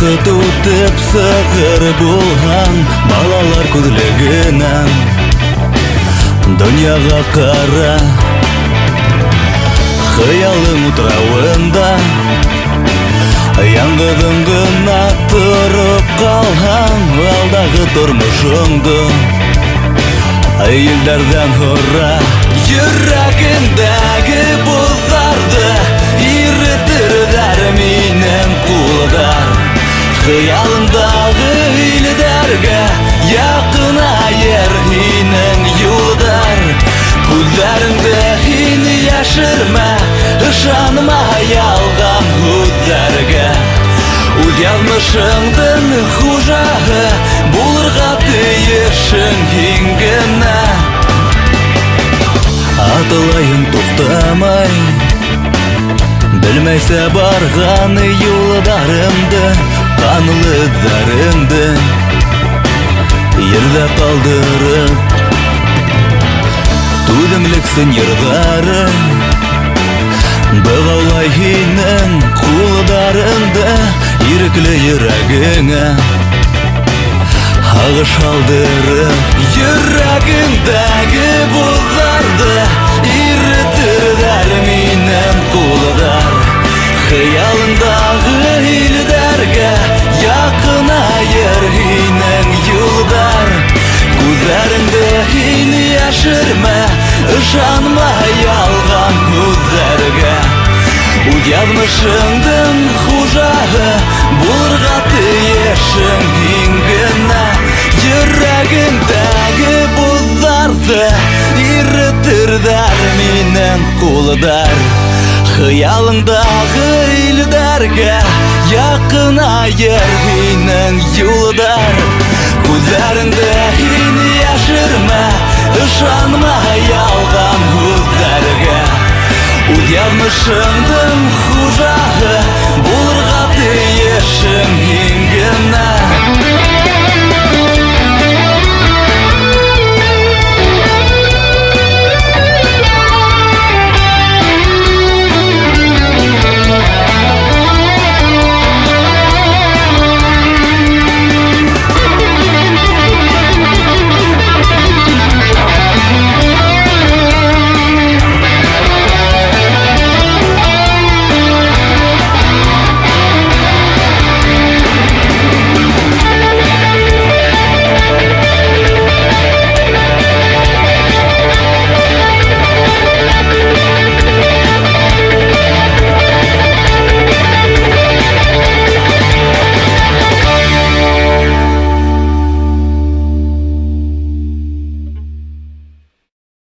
Бақыт үтіп сығыр болған балалар көзлегінен Дүнияға қара Хыялың утрауында Яңғыдың гына тұрып қалған алдағы тұрмышыңды Елдерден ұра Жүрегіндегі бұлдарды Иретірдер менің құлдар Хыялыңдағы үйлерге Яқына ерхинің юлдар Күлдеріңді хин яшырма Жаныма ялған хүддерге Үл язмышыңдың хужағы Бұлырға тиешің хингіна Атылайын тоқтамай Білмейсе барғаны юлдарымды Қанылы дәрімді Ерді қалдырып Түдімліксін ердары Бұғаулай хинің құлдарыңды Иріклі ерегіңе Ағыш алдырып Жүрегіндегі бұлдарды Иретірдер менің құлдар Хыялындағы елдерге Яқына ерхинің юлдар Күзлеріңді хин яшырма Жаныма ялған хүддерге Үл язмышыңдың хужағы Бұлырға тиешің хингіна Жүрегіндегі бұлдарды Иретірдер менің құлдар Хыялыңдағы елдерге Яқына ерхинің юлдар Күзлеріңді хин яшырма Жаныма ялған хүддерге Үл язмышыңдың хужағы Бұлырға тиешің хингіна